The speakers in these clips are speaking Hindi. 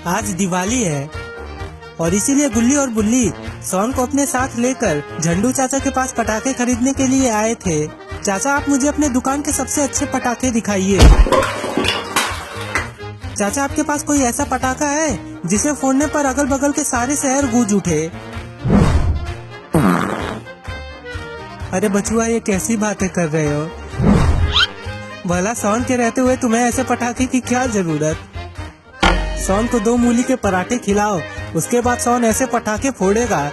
आज दिवाली है और इसीलिए गुल्ली और बुल्ली सोन को अपने साथ लेकर झंडू चाचा के पास पटाखे खरीदने के लिए आए थे। चाचा, आप मुझे अपने दुकान के सबसे अच्छे पटाखे दिखाइए। चाचा, आपके पास कोई ऐसा पटाखा है जिसे फोड़ने पर अगल बगल के सारे शहर गूंज उठे? अरे बचुआ, ये कैसी बातें कर रहे हो? भला सोन के रहते हुए तुम्हें ऐसे पटाखे की क्या जरूरत? सोन को 2 मूली के पराठे खिलाओ, उसके बाद सोन ऐसे पटाखे फोड़ेगा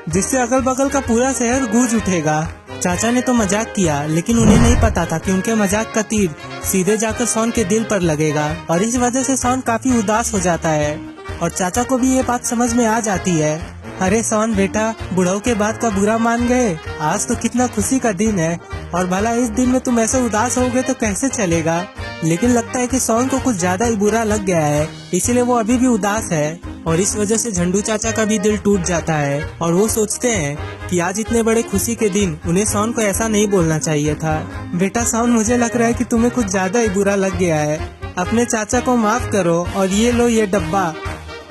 जिससे अगल बगल का पूरा शहर गूंज उठेगा। चाचा ने तो मजाक किया, लेकिन उन्हें नहीं पता था कि उनके मजाक का तीर सीधे जाकर सोन के दिल पर लगेगा और इस वजह से सोन काफी उदास हो जाता है और चाचा को भी ये बात समझ में आ जाती है। अरे सोन बेटा, बुढ़ऊ के बात का बुरा मान गए। आज तो कितना खुशी का दिन है और भला इस दिन में तुम ऐसे उदास होगे तो कैसे चलेगा? लेकिन लगता है कि सोन को कुछ ज्यादा ही बुरा लग गया है, इसीलिए वो अभी भी उदास है और इस वजह से झंडू चाचा का भी दिल टूट जाता है और वो सोचते हैं कि आज इतने बड़े खुशी के दिन उन्हें सोन को ऐसा नहीं बोलना चाहिए था। बेटा सोन, मुझे लग रहा है कि तुम्हें कुछ ज्यादा ही बुरा लग गया है। अपने चाचा को माफ करो और ये लो ये डब्बा।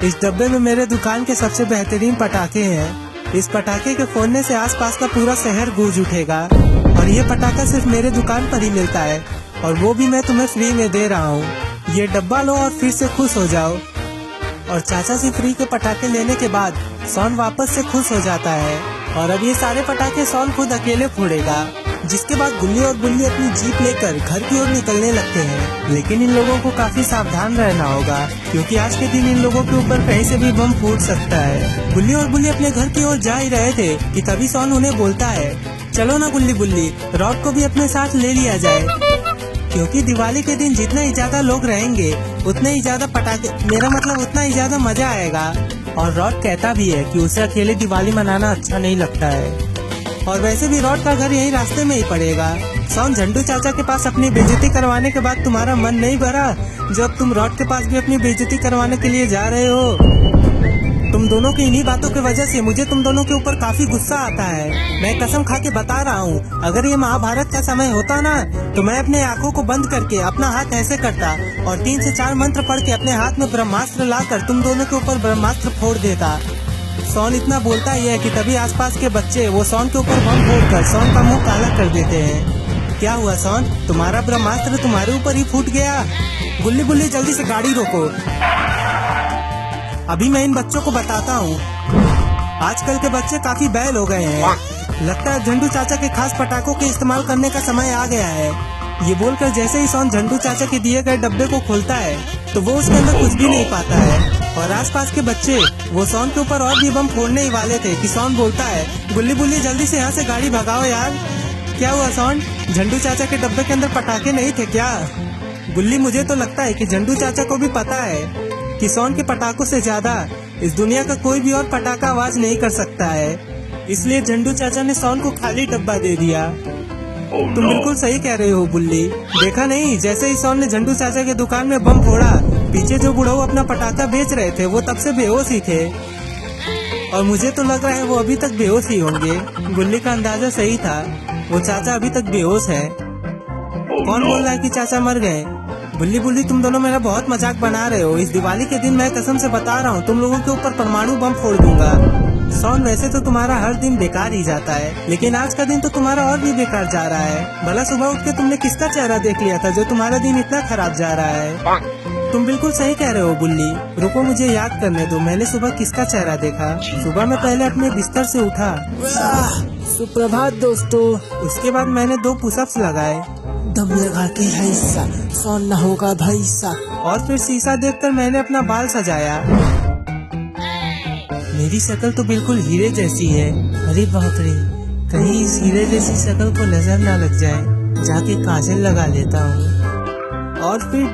इस डब्बे में मेरे दुकान के सबसे बेहतरीन पटाखे हैं। इस पटाखे के फोड़ने से आसपास का पूरा शहर गूंज उठेगा और ये पटाखा सिर्फ मेरे दुकान पर ही मिलता है और वो भी मैं तुम्हें फ्री में दे रहा हूँ। ये डब्बा लो और फिर से खुश हो जाओ। और चाचा से फ्री के पटाखे लेने के बाद सोन वापस से खुश हो जाता है और अब ये सारे पटाखे सोन खुद अकेले फोड़ेगा। जिसके बाद गुल्ली और बुल्ली अपनी जीप लेकर घर की ओर निकलने लगते हैं। लेकिन इन लोगों को काफी सावधान रहना होगा क्योंकि आज के दिन इन लोगों के ऊपर कहीं से भी बम फूट सकता है। गुल्ली और बुल्ली अपने घर की ओर जा ही रहे थे कि तभी सोन उन्हें बोलता है, चलो ना गुल्ली बुल्ली, रॉड को भी अपने साथ ले लिया जाए क्योंकि दिवाली के दिन जितना ही ज्यादा लोग रहेंगे उतने ही ज्यादा पटाखे, मेरा मतलब उतना ही ज्यादा मजा आएगा। और रॉड कहता भी है कि उसे अकेले दिवाली मनाना अच्छा नहीं लगता है और वैसे भी रॉड का घर यही रास्ते में ही पड़ेगा। सोन, झंडू चाचा के पास अपनी बेइज्जती करवाने के बाद तुम्हारा मन नहीं भरा जब तुम रॉड के पास भी अपनी बेइज्जती करवाने के लिए जा रहे हो? तुम दोनों की इन्हीं बातों की वजह से मुझे तुम दोनों के ऊपर काफी गुस्सा आता है। मैं कसम खा के बता रहा हूँ, अगर ये महाभारत का समय होता ना तो मैं अपने आंखों को बंद करके अपना हाथ ऐसे करता और 3 से 4 मंत्र पढ़ के अपने हाथ में ब्रह्मास्त्र लाकर तुम दोनों के ऊपर ब्रह्मास्त्र फोड़ देता। सोन इतना बोलता ही है कि तभी आसपास के बच्चे वो सोन के ऊपर बम फोड़कर सोन का मुंह काला कर देते हैं। क्या हुआ सोन, तुम्हारा ब्रह्मास्त्र तुम्हारे ऊपर ही फूट गया? गुल्ली बुल्ली, जल्दी से गाड़ी रोको, अभी मैं इन बच्चों को बताता हूँ। आजकल के बच्चे काफी बैल हो गए हैं। लगता है झंडू चाचा के खास पटाखों के इस्तेमाल करने का समय आ गया है। ये बोलकर जैसे ही सोन झंडू चाचा के दिए गए डब्बे को खोलता है तो वो उसके अंदर कुछ भी नहीं पाता है और आसपास के बच्चे वो सोन के ऊपर और भी बम फोड़ने ही वाले थे कि सोन बोलता है, गुल्ली बुल्ली जल्दी से यहाँ से गाड़ी भगाओ यार। क्या हुआ सोन, झंडू चाचा के डब्बे के अंदर पटाखे नहीं थे क्या? गुल्ली, मुझे तो लगता है कि झंडू चाचा को भी पता है कि सोन के पटाखों से ज्यादा इस दुनिया का कोई भी और पटाखा आवाज नहीं कर सकता है, इसलिए झंडू चाचा ने सोन को खाली डब्बा दे दिया। तुम बिल्कुल सही कह रहे हो बुल्ली। देखा नहीं, जैसे ही सोन ने झंडू चाचा के दुकान में बम फोड़ा, पीछे जो बुढ़ऊ अपना पटाखा बेच रहे थे वो तब से बेहोश ही थे और मुझे तो लग रहा है वो अभी तक बेहोश ही होंगे। गुल्ली का अंदाजा सही था, वो चाचा अभी तक बेहोश है। कौन बोल रहा है कि चाचा मर गए? बुल्ली बुल्ली, तुम दोनों मेरा बहुत मजाक बना रहे हो। इस दिवाली के दिन मैं कसम से बता रहा हूँ तुम लोगों के ऊपर परमाणु बम फोड़ दूंगा। सोन, वैसे तो तुम्हारा हर दिन बेकार ही जाता है, लेकिन आज का दिन तो तुम्हारा और भी बेकार जा रहा है। भला सुबह उठ के तुमने किसका चेहरा देख लिया था जो तुम्हारा दिन इतना खराब जा रहा है? तुम बिल्कुल सही कह रहे हो बुल्ली। रुको, मुझे याद करने दो, मैंने सुबह किसका चेहरा देखा। सुबह मैं पहले अपने बिस्तर से उठा, सुप्रभात दोस्तों। उसके बाद मैंने 2 पुशअप्स लगाए, दम लगा के ऐसा सोन न होगा भाई सा, और फिर शीशा देखकर मैंने अपना बाल सजाया। मेरी शक्ल तो बिल्कुल हीरे जैसी है। अरे बाप रे, कहीं इस हीरे जैसी शक्ल को नजर ना लग जाए, जाके काजल लगा लेता हूँ। और फिर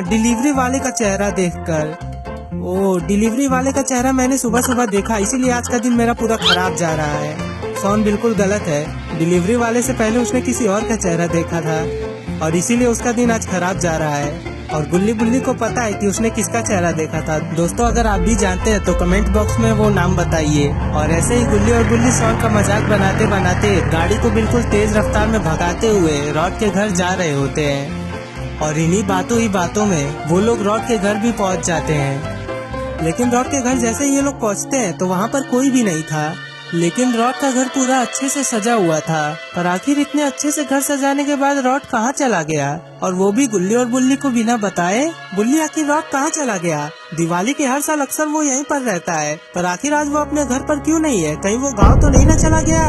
डिलीवरी वाले का चेहरा देखकर, डिलीवरी वाले का चेहरा मैंने सुबह सुबह देखा, इसीलिए आज का दिन मेरा पूरा खराब जा रहा है। सोन बिल्कुल गलत है, डिलीवरी वाले से पहले उसने किसी और का चेहरा देखा था और इसीलिए उसका दिन आज खराब जा रहा है और गुल्ली बुल्ली को पता है कि उसने किसका चेहरा देखा था। दोस्तों, अगर आप भी जानते हैं तो कमेंट बॉक्स में वो नाम बताइए। और ऐसे ही गुल्ली और बुल्ली सोन का मजाक बनाते बनाते गाड़ी को बिल्कुल तेज रफ्तार में भगाते हुए रॉड के घर जा रहे होते हैं। और इन्हीं बातों ही बातों में वो लोग रॉड के घर भी पहुंच जाते हैं। लेकिन रॉड के घर जैसे ही ये लोग पहुंचते हैं तो वहाँ पर कोई भी नहीं था। लेकिन रॉड का घर पूरा अच्छे से सजा हुआ था। पर आखिर इतने अच्छे से घर सजाने के बाद रॉड कहाँ चला गया, और वो भी गुल्ली और बुल्ली को बिना बताए। बुल्ली, आखिर रॉड कहाँ चला गया? दिवाली के हर साल अक्सर वो यहीं पर रहता है, पर आखिर आज वो अपने घर पर क्यों नहीं है? कहीं वो गाँव तो नहीं न चला गया?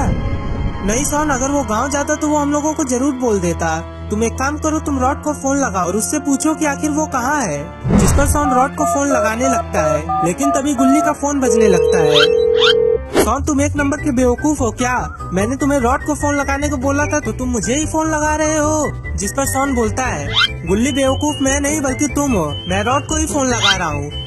नहीं सोन, अगर वो गाँव जाता तो वो हम लोगों को जरूर बोल देता। तुम एक काम करो, तुम रॉड को फोन लगाओ और उससे पूछो कि आखिर वो कहाँ है। जिस पर सोन रॉड को फोन लगाने लगता है, लेकिन तभी गुल्ली का फोन बजने लगता है। सोन, तुम एक नंबर के बेवकूफ हो क्या? मैंने तुम्हें रॉड को फोन लगाने को बोला था तो तुम मुझे ही फोन लगा रहे हो। जिस पर सोन बोलता है, गुल्ली बेवकूफ मैं नहीं बल्कि तुम हो, मैं रॉड को ही फोन लगा रहा हूँ।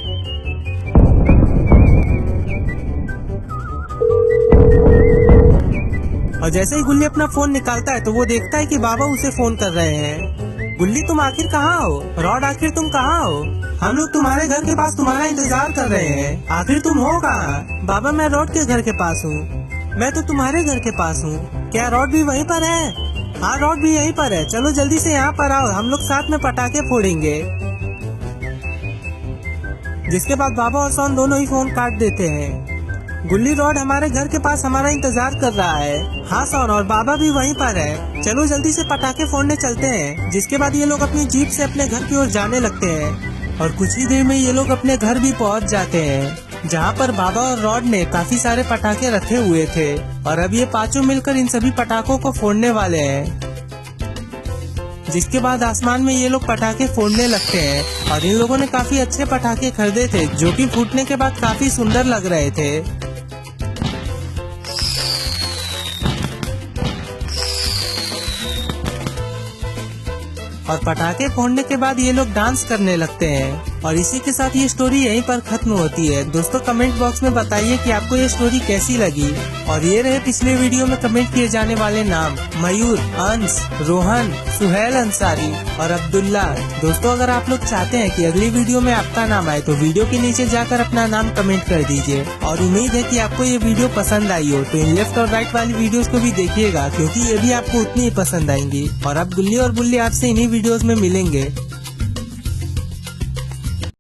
और जैसे ही गुल्ली अपना फोन निकालता है तो वो देखता है कि बाबा उसे फोन कर रहे हैं। गुल्ली, तुम आखिर कहाँ हो? रॉड, आखिर तुम कहाँ हो? हम लोग तुम्हारे घर के पास तुम्हारा इंतजार कर रहे हैं, आखिर तुम हो कहाँ? बाबा, मैं रॉड के घर के पास हूँ। मैं तो तुम्हारे घर के पास हूँ। क्या रॉड भी वहीं पर है? हाँ, रॉड भी यहीं पर है। चलो जल्दी से यहाँ पर आओ, हम लोग साथ में पटाखे फोड़ेंगे। जिसके बाद बाबा और सोन दोनों ही फोन काट देते हैं। गुल्ली, रॉड हमारे घर के पास हमारा इंतजार कर रहा है। हाँ सोन, और बाबा भी वहीं पर है। चलो जल्दी से पटाखे फोड़ने चलते हैं। जिसके बाद ये लोग अपनी जीप से अपने घर की ओर जाने लगते हैं और कुछ ही देर में ये लोग अपने घर भी पहुंच जाते हैं, जहाँ पर बाबा और रॉड ने काफी सारे पटाखे रखे हुए थे और अब ये पांचों मिलकर इन सभी पटाखों को फोड़ने वाले हैं। जिसके बाद आसमान में ये लोग पटाखे फोड़ने लगते हैं और इन लोगों ने काफी अच्छे पटाखे खरीदे थे जो कि फूटने के बाद काफी सुंदर लग रहे थे। और पटाखे फोड़ने के बाद ये लोग डांस करने लगते हैं और इसी के साथ ये स्टोरी यहीं पर खत्म होती है। दोस्तों, कमेंट बॉक्स में बताइए कि आपको ये स्टोरी कैसी लगी। और ये रहे पिछले वीडियो में कमेंट किए जाने वाले नाम: मयूर, अंश, रोहन, सुहेल अंसारी और अब्दुल्ला। दोस्तों, अगर आप लोग चाहते हैं कि अगली वीडियो में आपका नाम आए तो वीडियो के नीचे जाकर अपना नाम कमेंट कर दीजिए। और उम्मीद है कि आपको ये वीडियो पसंद आई हो, तो इन लेफ्ट और राइट वाली वीडियोस को भी देखिएगा क्योंकि ये भी आपको उतनी ही पसंद आएंगी। और अब गुल्ली और बुल्ली आपसे इन्हीं वीडियोस में मिलेंगे।